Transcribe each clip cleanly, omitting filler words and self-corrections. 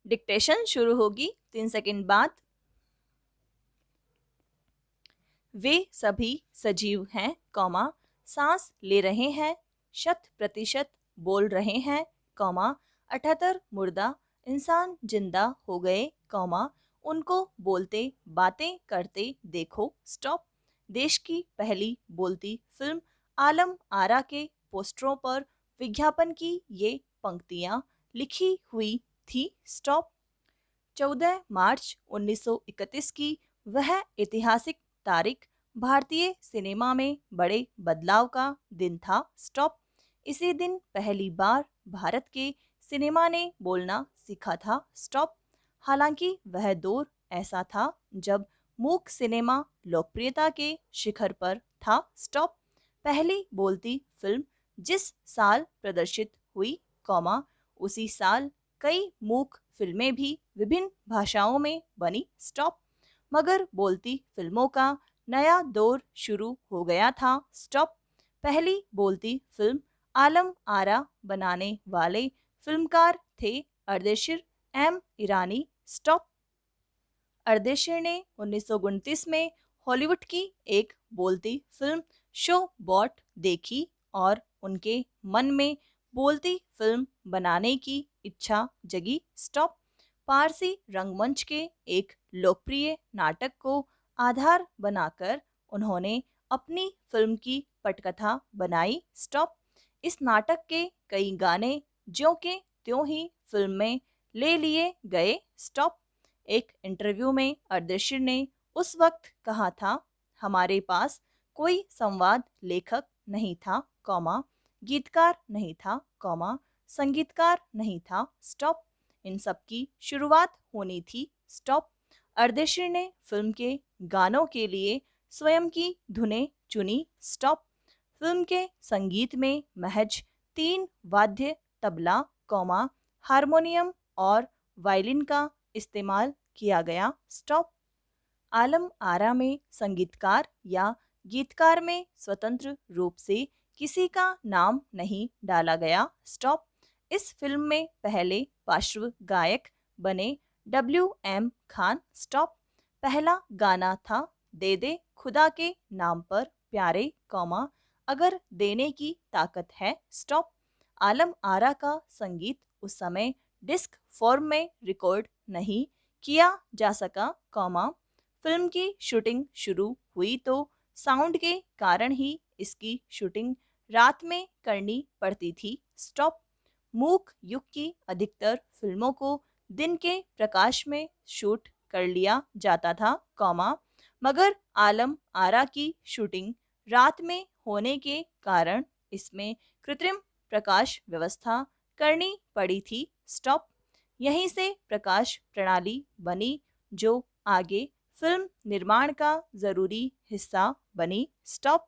Dictation शुरू होगी 3 second बाद। वे सभी सजीव हैं, कॉमा, सांस ले रहे हैं, 100% बोल रहे हैं, कॉमा, 78 मुर्दा इंसान जिंदा हो गए, कॉमा, उनको बोलते बातें करते देखो, स्टॉप। देश की पहली बोलती फिल्म आलम आरा के पोस्टरों पर विज्ञापन की ये पंक्तियां लिखी हुई थी, स्टॉप। 14 मार्च 1931 की वह ऐतिहासिक तारीख भारतीय सिनेमा में बड़े बदलाव का दिन था, स्टॉप। इसी दिन पहली बार भारत के सिनेमा ने बोलना सीखा था, स्टॉप। हालांकि वह दौर ऐसा था जब मूक सिनेमा लोकप्रियता के शिखर पर था, स्टॉप। पहली बोलती फिल्म जिस साल प्रदर्शित हुई, कॉमा, उसी साल कई मूक फिल्में भी विभिन्न भाषाओं में बनी, स्टॉप। मगर बोलती फिल्मों का नया दौर शुरू हो गया था, स्टॉप। पहली बोलती फिल्म आलम आरा बनाने वाले फिल्मकार थे अर्देशिर एम ईरानी, स्टॉप। अर्देशिर ने 1929 में हॉलीवुड की एक बोलती फिल्म शो बॉट देखी और उनके मन में बोलती फिल्म बनाने की इच्छा जगी, स्टॉप। पारसी रंगमंच के एक लोकप्रिय नाटक को आधार बनाकर उन्होंने अपनी फिल्म की पटकथा बनाई, स्टॉप। इस नाटक के कई गाने ज्यों के त्यों ही फिल्म में ले लिए गए, स्टॉप। एक इंटरव्यू में अर्देशिर ने उस वक्त कहा था, हमारे पास कोई संवाद लेखक नहीं था, कॉमा, गीतकार नहीं था, कॉमा, संगीतकार नहीं था, स्टॉप। इन सब की शुरुआत होनी थी, स्टॉप। अर्देशिर ने फिल्म के गानों के लिए स्वयं की धुनें चुनी, स्टॉप। फिल्म के संगीत में महज 3 वाद्य तबला, कॉमा, हारमोनियम और वायलिन का इस्तेमाल किया गया, स्टॉप। आलम आरा में संगीतकार या गीतकार में स्वतंत्र रूप से किसी का नाम नहीं डाला गया, स्टॉप। इस फिल्म में पहले पार्श्व गायक बने W.M. खान, स्टॉप। पहला गाना था दे दे खुदा के नाम पर प्यारे, कॉमा, अगर देने की ताकत है, स्टॉप। आलम आरा का संगीत उस समय डिस्क फॉर्म में रिकॉर्ड नहीं किया जा सका, कॉमा, फिल्म की शूटिंग शुरू हुई तो साउंड के कारण ही इसकी शूटिंग रात में करनी पड़ती थी, स्टॉप। मूक युग की अधिकतर फिल्मों को दिन के प्रकाश में शूट कर लिया जाता था, कॉमा, मगर आलम आरा की शूटिंग रात में होने के कारण इसमें कृत्रिम प्रकाश व्यवस्था करनी पड़ी थी, स्टॉप। यहीं से प्रकाश प्रणाली बनी जो आगे फिल्म निर्माण का जरूरी हिस्सा बनी, स्टॉप।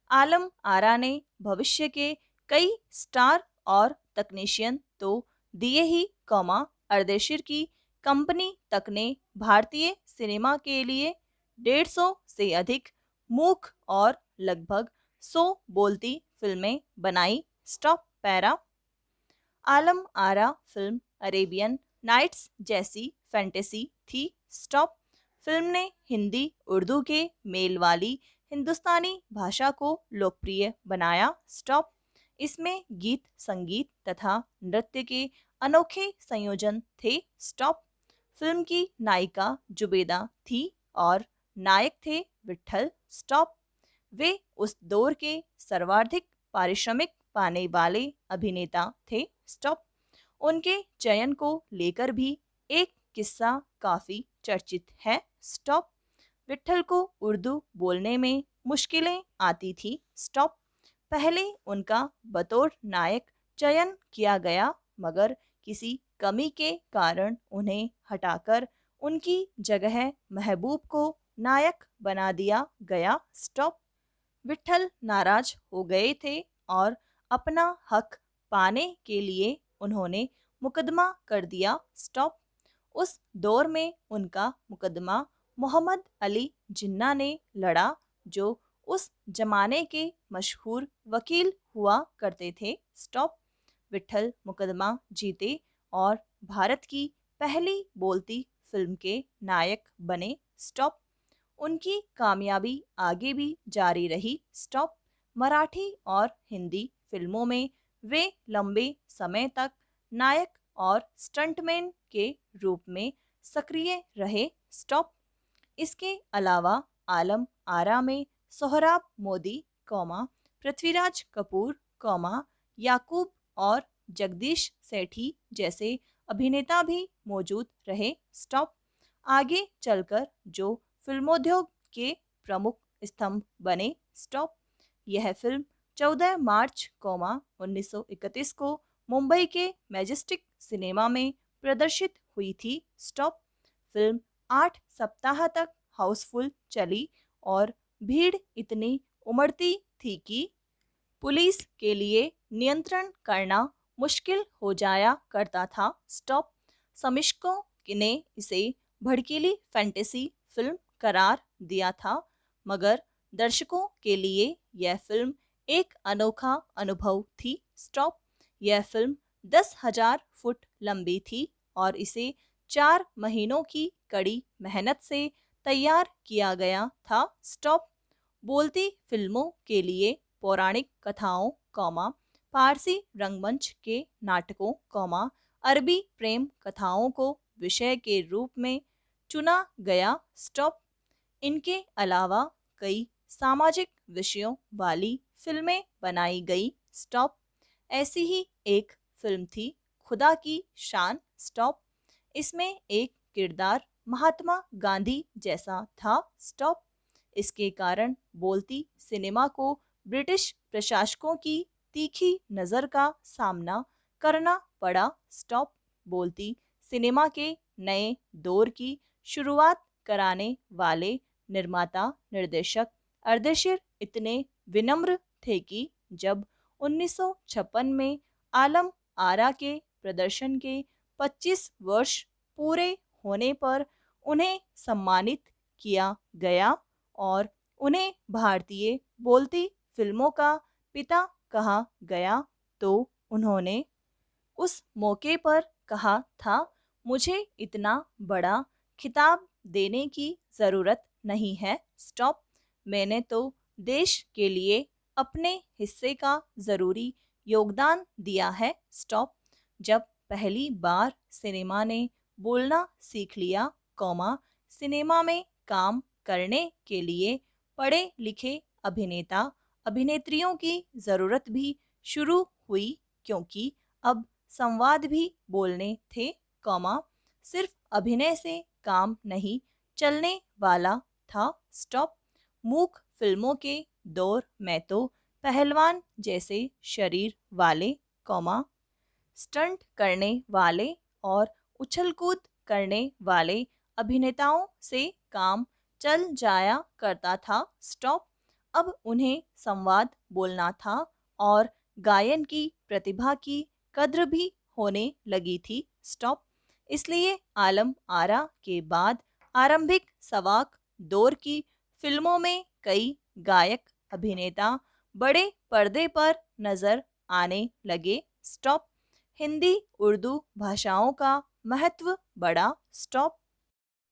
आलम आरा ने भविष्य के कई स्टार और तकनीशियन तो दिए ही, कॉमा, अर्देशिर की कंपनी तक ने भारतीय सिनेमा के लिए 150 से अधिक मूक और लगभग 100 बोलती फिल्में बनाई, stop. Para Alam Ara film Arabian nights जैसी फैंटेसी थी, स्टॉप। फिल्म ने हिंदी उर्दू के मेल वाली हिंदुस्तानी भाषा को लोकप्रिय बनाया, स्टॉप। इसमें गीत संगीत तथा नृत्य के अनोखे संयोजन थे, स्टॉप। फिल्म की नायिका जुबेदा थी और नायक थे विट्ठल, स्टॉप। वे उस दौर के सर्वाधिक पारिश्रमिक पाने वाले अभिनेता थे, स्टॉप। उनके चयन को लेकर भी एक किस्सा काफी चर्चित है, स्टॉप। विट्ठल को उर्दू बोलने में मुश्किलें आती थी, स्टॉप। पहले उनका बतौर नायक चयन किया गया मगर किसी कमी के कारण उन्हें हटाकर उनकी जगह महबूब को नायक बना दिया गया, स्टॉप। विट्ठल नाराज हो गए थे और अपना हक पाने के लिए उन्होंने मुकदमा कर दिया, स्टॉप। उस दौर में उनका मुकदमा मोहम्मद अली जिन्ना ने लड़ा जो उस जमाने के मशहूर वकील हुआ करते थे, स्टॉप। विट्ठल मुकदमा जीते और भारत की पहली बोलती फिल्म के नायक बने। स्टॉप। उनकी कामयाबी आगे भी जारी रही। स्टॉप। मराठी और हिंदी फिल्मों में वे लंबे समय तक नायक और स्टंटमैन के रूप में सक्रिय रहे। स्टॉप। इसके अलावा आलम आरा में सोहराब मोदी, पृथ्वीराज कपूर, याकूब और जगदीश सेठी जैसे अभिनेता भी मौजूद रहे। स्टॉप। आगे चलकर जो फिल्मोद्योग के प्रमुख स्तंभ बने। स्टॉप। यह फिल्म 14 मार्च 1931 को मुंबई के मैजेस्टिक सिनेमा में प्रदर्शित हुई थी। स्टॉप। फिल्म 8 सप्ताह तक हाउसफुल चली और भीड़ इतनी उमड़ती थी कि पुलिस के लिए नियंत्रण करना मुश्किल हो जाया करता था। स्टॉप। समीक्षकों ने इसे भड़कीली फैंटेसी फिल्म करार दिया था, मगर दर्शकों के लिए यह फिल्म एक अनोखा अनुभव थी। स्टॉप। यह फिल्म 10,000 फुट लंबी थी और इसे 4 महीनों की कड़ी मेहनत से तैयार किया गया था। स्टॉप। बोलती फिल्मों के लिए पौराणिक कथाओं, फारसी रंगमंच के नाटकों, अरबी प्रेम कथाओं को विषय के रूप में चुना गया। स्टॉप। इनके अलावा कई सामाजिक विषयों वाली फिल्में बनाई गई। स्टॉप। ऐसी ही एक फिल्म थी खुदा की शान। स्टॉप। इसमें एक किरदार महात्मा गांधी जैसा था। स्टॉप। इसके कारण बोलती सिनेमा को ब्रिटिश प्रशासकों की तीखी नज़र का सामना करना पड़ा। स्टॉप। बोलती सिनेमा के नए दौर की शुरुआत कराने वाले निर्माता निर्देशक अर्देशीर इतने विनम्र थे कि जब 1956 में आलम आरा के प्रदर्शन के 25 वर्ष पूरे होने पर उन्हें सम्मानित किया गया और उन्हें भारतीय बोलती फिल्मों का पिता कहा गया, तो उन्होंने उस मौके पर कहा था, मुझे इतना बड़ा खिताब देने की ज़रूरत नहीं है। स्टॉप। मैंने तो देश के लिए अपने हिस्से का ज़रूरी योगदान दिया है। स्टॉप। जब पहली बार सिनेमा ने बोलना सीख लिया, सिनेमा में काम करने के लिए पढ़े लिखे अभिनेता अभिनेत्रियों की ज़रूरत भी शुरू हुई, क्योंकि अब संवाद भी बोलने थे, सिर्फ अभिनय से काम नहीं चलने वाला था। स्टॉप। मूक फिल्मों के दौर में तो पहलवान जैसे शरीर वाले, स्टंट करने वाले और उछल कूद करने वाले अभिनेताओं से काम चल जाया करता था। स्टॉप। अब उन्हें संवाद बोलना था और गायन की प्रतिभा की कद्र भी होने लगी थी। स्टॉप। इसलिए आलम आरा के बाद आरंभिक सवाक दौर की फिल्मों में कई गायक अभिनेता बड़े पर्दे पर नजर आने लगे। स्टॉप। हिंदी उर्दू भाषाओं का महत्व बढ़ा। स्टॉप।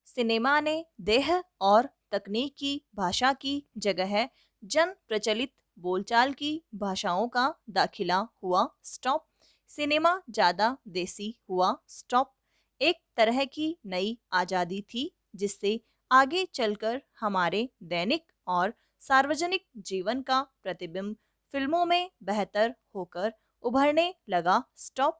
सिनेमा ने देह और तकनीक की भाषा की जगह जन प्रचलित बोलचाल की भाषाओं का दाखिला हुआ। स्टॉप। सिनेमा ज़्यादा देसी हुआ। स्टॉप। एक तरह की नई आज़ादी थी जिससे आगे चलकर हमारे दैनिक और सार्वजनिक जीवन का प्रतिबिंब फिल्मों में बेहतर होकर उभरने लगा। स्टॉप।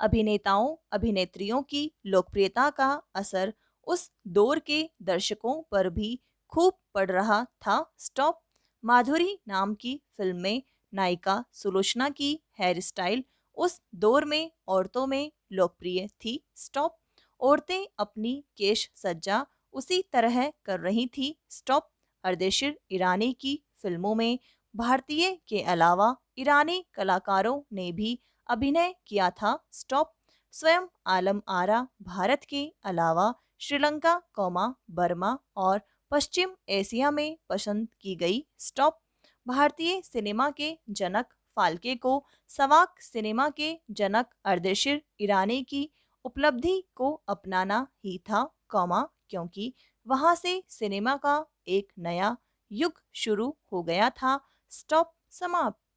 अभिनेताओं अभिनेत्रियों की लोकप्रियता का असर उस दौर के दर्शकों पर भी खूब पड़ रहा था। स्टॉप। माधुरी नाम की फिल्म में नायिका सुलोचना की हेयर स्टाइल उस दौर में औरतों में लोकप्रिय थी। स्टॉप। औरतें अपनी केश सज्जा उसी तरह कर रही थी। स्टॉप। अर्देशीर ईरानी की फिल्मों में भारतीय के अलावा ईरानी कलाकारों ने भी अभिनय किया था। स्टॉप। स्वयं आलम आरा भारत के अलावा श्रीलंका, बर्मा और पश्चिम एशिया में पसंद की गई। स्टॉप। भारतीय सिनेमा के जनक फाल्के को सवाक सिनेमा के जनक अर्देशीर ईरानी की उपलब्धि को अपनाना ही था, क्योंकि वहां से सिनेमा का एक नया युग शुरू हो गया था। स्टॉप, समाप्त।